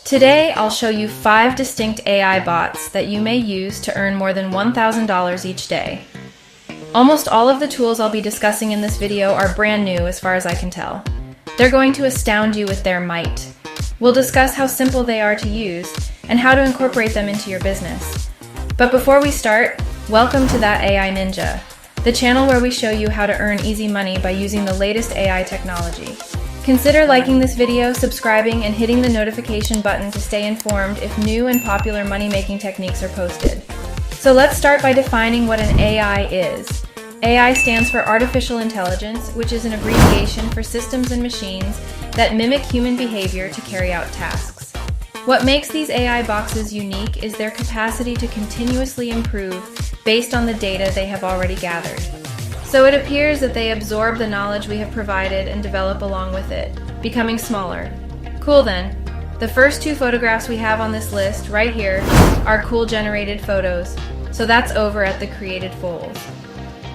Today, I'll show you 5 distinct AI bots that you may use to earn more than $1,000 each day. Almost all of the tools I'll be discussing in this video are brand new as far as I can tell. They're going to astound you with their might. We'll discuss how simple they are to use and how to incorporate them into your business. But before we start, welcome to That AI Ninja, the channel where we show you how to earn easy money by using the latest AI technology. Consider liking this video, subscribing, and hitting the notification button to stay informed if new and popular money-making techniques are posted. So let's start by defining what an AI is. AI stands for Artificial Intelligence, which is an abbreviation for systems and machines that mimic human behavior to carry out tasks. What makes these AI boxes unique is their capacity to continuously improve based on the data they have already gathered. So it appears that they absorb the knowledge we have provided and develop along with it, becoming smaller. Cool then. The first 2 photographs we have on this list, right here, are cool generated photos. So that's over at the created folds.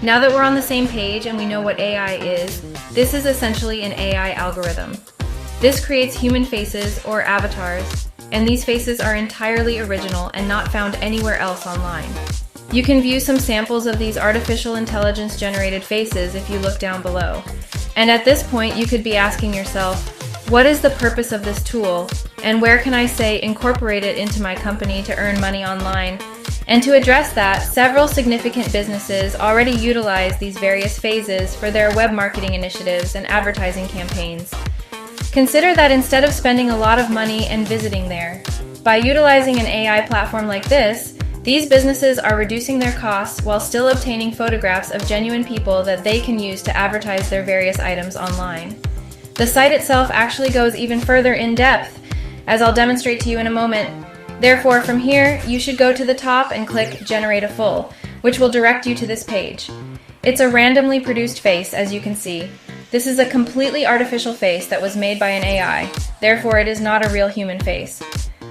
Now that we're on the same page and we know what AI is, this is essentially an AI algorithm. This creates human faces or avatars, and these faces are entirely original and not found anywhere else online. You can view some samples of these artificial intelligence generated faces if you look down below. And at this point, you could be asking yourself, what is the purpose of this tool? And where can I say incorporate it into my company to earn money online? And to address that, several significant businesses already utilize these various phases for their web marketing initiatives and advertising campaigns. Consider that instead of spending a lot of money and visiting there, by utilizing an AI platform like this, these businesses are reducing their costs while still obtaining photographs of genuine people that they can use to advertise their various items online. The site itself actually goes even further in depth, as I'll demonstrate to you in a moment. Therefore, from here, you should go to the top and click Generate a Full, which will direct you to this page. It's a randomly produced face, as you can see. This is a completely artificial face that was made by an AI, therefore it is not a real human face.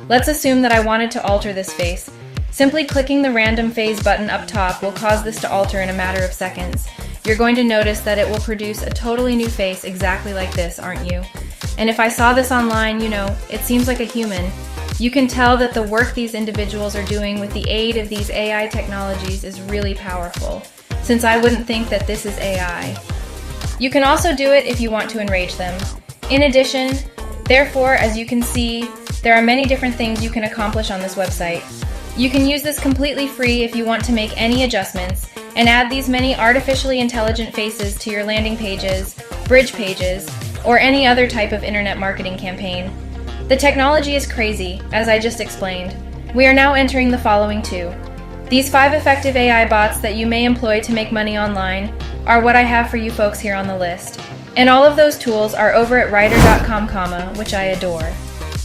Let's assume that I wanted to alter this face. Simply clicking the random phase button up top will cause this to alter in a matter of seconds. You're going to notice that it will produce a totally new face exactly like this, aren't you? And if I saw this online, it seems like a human. You can tell that the work these individuals are doing with the aid of these AI technologies is really powerful, since I wouldn't think that this is AI. You can also do it if you want to enrage them. In addition, therefore, as you can see, there are many different things you can accomplish on this website. You can use this completely free if you want to make any adjustments and add these many artificially intelligent faces to your landing pages, bridge pages, or any other type of internet marketing campaign. The technology is crazy, as I just explained. We are now entering the following 2. These 5 effective AI bots that you may employ to make money online are what I have for you folks here on the list. And all of those tools are over at writer.com, which I adore.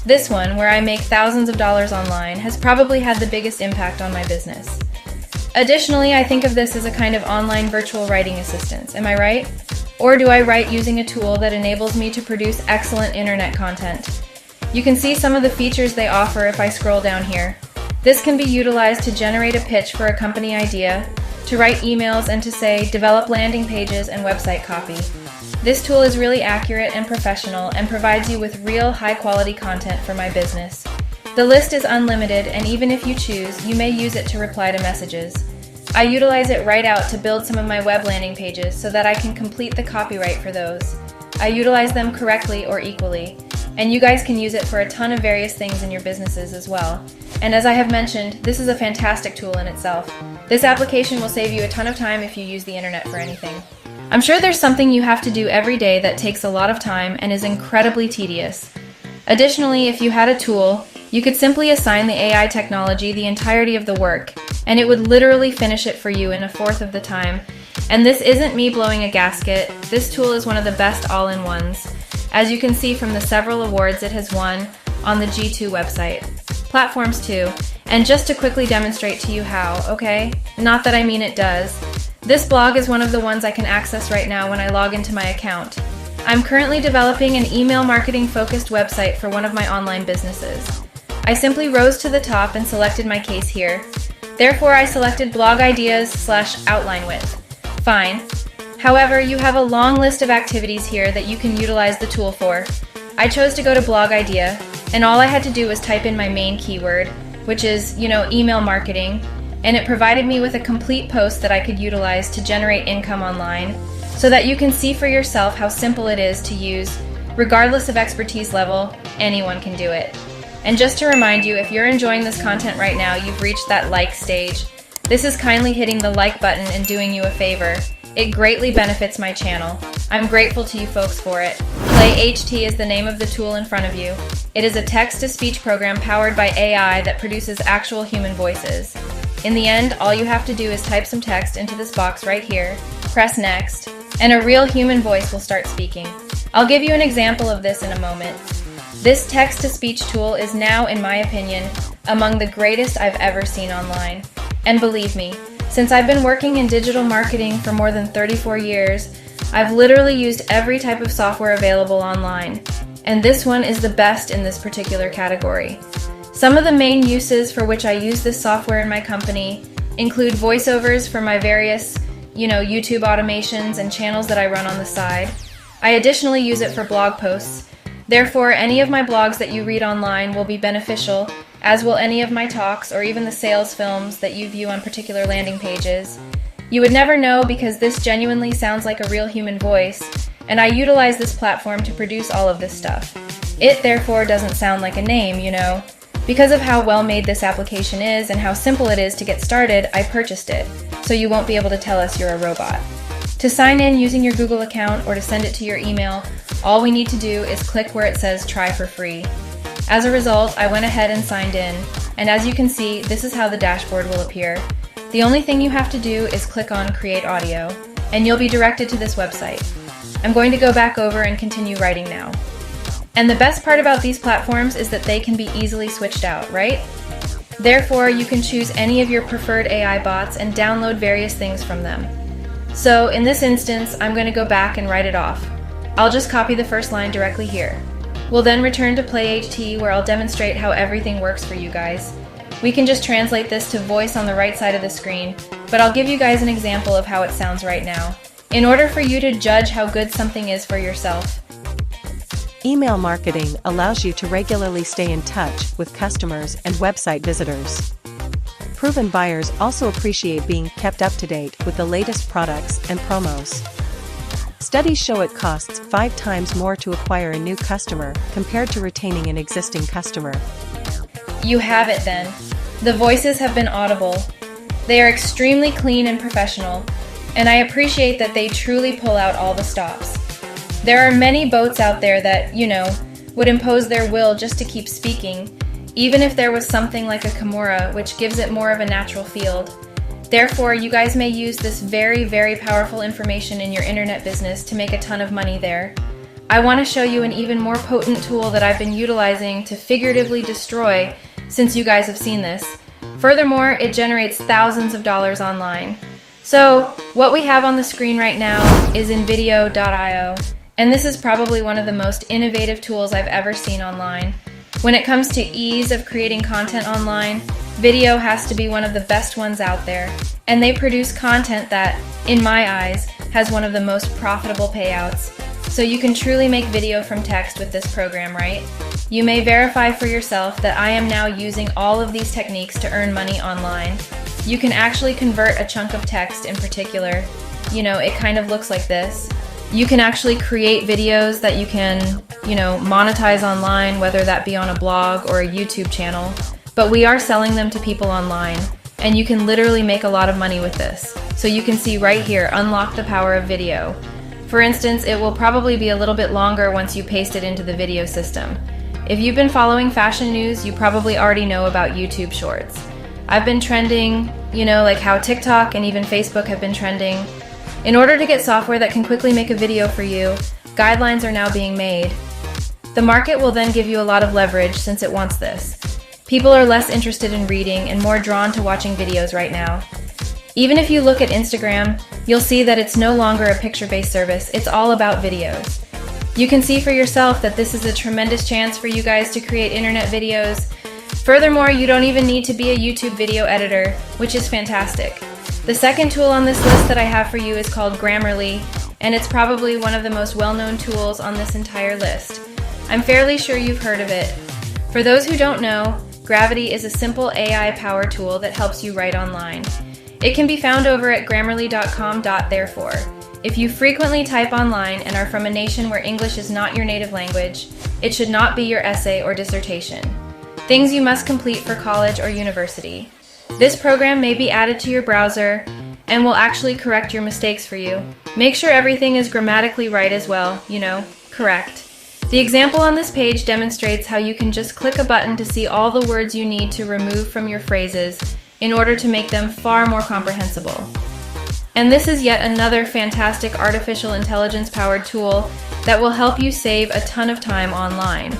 This one, where I make thousands of dollars online, has probably had the biggest impact on my business. Additionally, I think of this as a kind of online virtual writing assistant, am I right? Or do I write using a tool that enables me to produce excellent internet content? You can see some of the features they offer if I scroll down here. This can be utilized to generate a pitch for a company idea, to write emails, and to say, develop landing pages and website copy. This tool is really accurate and professional and provides you with real high-quality content for my business. The list is unlimited, and even if you choose, you may use it to reply to messages. I utilize it right out to build some of my web landing pages so that I can complete the copyright for those. I utilize them correctly or equally, and you guys can use it for a ton of various things in your businesses as well. And as I have mentioned, this is a fantastic tool in itself. This application will save you a ton of time if you use the internet for anything. I'm sure there's something you have to do every day that takes a lot of time and is incredibly tedious. Additionally, if you had a tool, you could simply assign the AI technology the entirety of the work, and it would literally finish it for you in 1/4 of the time. And this isn't me blowing a gasket. This tool is one of the best all-in-ones, as you can see from the several awards it has won on the G2 website. Platforms too. And just to quickly demonstrate to you how, okay? Not that I mean it does. This blog is one of the ones I can access right now when I log into my account. I'm currently developing an email marketing focused website for one of my online businesses. I simply rose to the top and selected my case here. Therefore, I selected blog ideas/outline width. Fine. However, you have a long list of activities here that you can utilize the tool for. I chose to go to blog idea, and all I had to do was type in my main keyword, which is, email marketing, and it provided me with a complete post that I could utilize to generate income online, so that you can see for yourself how simple it is to use. Regardless of expertise level, anyone can do it. And just to remind you, if you're enjoying this content right now, you've reached that like stage. This is kindly hitting the like button and doing you a favor. It greatly benefits my channel. I'm grateful to you folks for it. LITE is the name of the tool in front of you. It is a text-to-speech program powered by AI that produces actual human voices. In the end, all you have to do is type some text into this box right here, press next, and a real human voice will start speaking. I'll give you an example of this in a moment. This text-to-speech tool is now, in my opinion, among the greatest I've ever seen online. And believe me, since I've been working in digital marketing for more than 34 years, I've literally used every type of software available online, and this one is the best in this particular category. Some of the main uses for which I use this software in my company include voiceovers for my various, YouTube automations and channels that I run on the side. I additionally use it for blog posts. Therefore, any of my blogs that you read online will be beneficial, as will any of my talks or even the sales films that you view on particular landing pages. You would never know because this genuinely sounds like a real human voice, and I utilize this platform to produce all of this stuff. It therefore doesn't sound like a name, Because of how well made this application is and how simple it is to get started, I purchased it, so you won't be able to tell us you're a robot. To sign in using your Google account or to send it to your email, all we need to do is click where it says try for free. As a result, I went ahead and signed in, and as you can see, this is how the dashboard will appear. The only thing you have to do is click on Create Audio, and you'll be directed to this website. I'm going to go back over and continue writing now. And the best part about these platforms is that they can be easily switched out, right? Therefore, you can choose any of your preferred AI bots and download various things from them. So in this instance, I'm going to go back and write it off. I'll just copy the first line directly here. We'll then return to LITE where I'll demonstrate how everything works for you guys. We can just translate this to voice on the right side of the screen, but I'll give you guys an example of how it sounds right now, in order for you to judge how good something is for yourself. Email marketing allows you to regularly stay in touch with customers and website visitors. Proven buyers also appreciate being kept up to date with the latest products and promos. Studies show it costs 5 times more to acquire a new customer compared to retaining an existing customer. You have it then. The voices have been audible. They are extremely clean and professional, and I appreciate that they truly pull out all the stops. There are many bots out there that, would impose their will just to keep speaking, even if there was something like a Kimura, which gives it more of a natural field. Therefore, you guys may use this very, very powerful information in your internet business to make a ton of money there. I want to show you an even more potent tool that I've been utilizing to figuratively destroy since you guys have seen this. Furthermore, it generates thousands of dollars online. So, what we have on the screen right now is InVideo.io. And this is probably one of the most innovative tools I've ever seen online. When it comes to ease of creating content online, video has to be one of the best ones out there. And they produce content that, in my eyes, has one of the most profitable payouts. So you can truly make video from text with this program, right? You may verify for yourself that I am now using all of these techniques to earn money online. You can actually convert a chunk of text in particular. It kind of looks like this. You can actually create videos that you can, monetize online, whether that be on a blog or a YouTube channel. But we are selling them to people online, and you can literally make a lot of money with this. So you can see right here, unlock the power of video. For instance, it will probably be a little bit longer once you paste it into the video system. If you've been following fashion news, you probably already know about YouTube Shorts. I've been trending, like how TikTok and even Facebook have been trending. In order to get software that can quickly make a video for you, guidelines are now being made. The market will then give you a lot of leverage since it wants this. People are less interested in reading and more drawn to watching videos right now. Even if you look at Instagram, you'll see that it's no longer a picture-based service, it's all about videos. You can see for yourself that this is a tremendous chance for you guys to create internet videos. Furthermore, you don't even need to be a YouTube video editor, which is fantastic. The second tool on this list that I have for you is called Grammarly, and it's probably one of the most well-known tools on this entire list. I'm fairly sure you've heard of it. For those who don't know, Gravity is a simple AI power tool that helps you write online. It can be found over at grammarly.com.therefore. If you frequently type online and are from a nation where English is not your native language, it should not be your essay or dissertation. Things you must complete for college or university. This program may be added to your browser and will actually correct your mistakes for you. Make sure everything is grammatically right as well, correct. The example on this page demonstrates how you can just click a button to see all the words you need to remove from your phrases in order to make them far more comprehensible. And this is yet another fantastic artificial intelligence-powered tool that will help you save a ton of time online.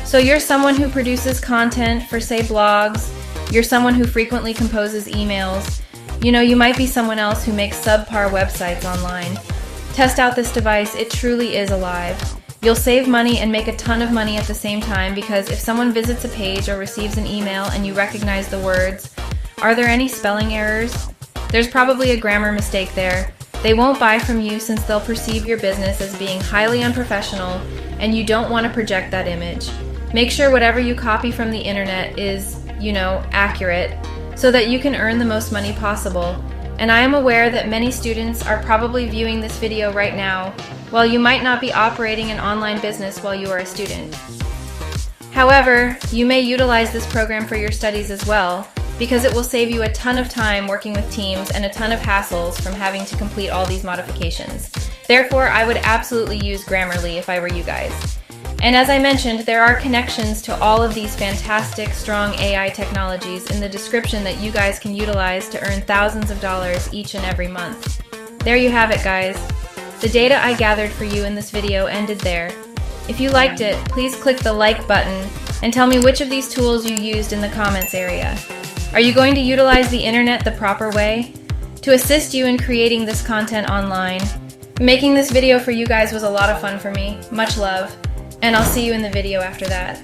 So you're someone who produces content for, say, blogs, you're someone who frequently composes emails, you might be someone else who makes subpar websites online. Test out this device, it truly is alive. You'll save money and make a ton of money at the same time because if someone visits a page or receives an email and you recognize the words, are there any spelling errors? There's probably a grammar mistake there. They won't buy from you since they'll perceive your business as being highly unprofessional and you don't want to project that image. Make sure whatever you copy from the internet is, accurate so that you can earn the most money possible. And I am aware that many students are probably viewing this video right now while you might not be operating an online business while you are a student. However, you may utilize this program for your studies as well, because it will save you a ton of time working with teams and a ton of hassles from having to complete all these modifications. Therefore, I would absolutely use Grammarly if I were you guys. And as I mentioned, there are connections to all of these fantastic, strong AI technologies in the description that you guys can utilize to earn thousands of dollars each and every month. There you have it, guys. The data I gathered for you in this video ended there. If you liked it, please click the like button and tell me which of these tools you used in the comments area. Are you going to utilize the internet the proper way? To assist you in creating this content online. Making this video for you guys was a lot of fun for me. Much love. And I'll see you in the video after that.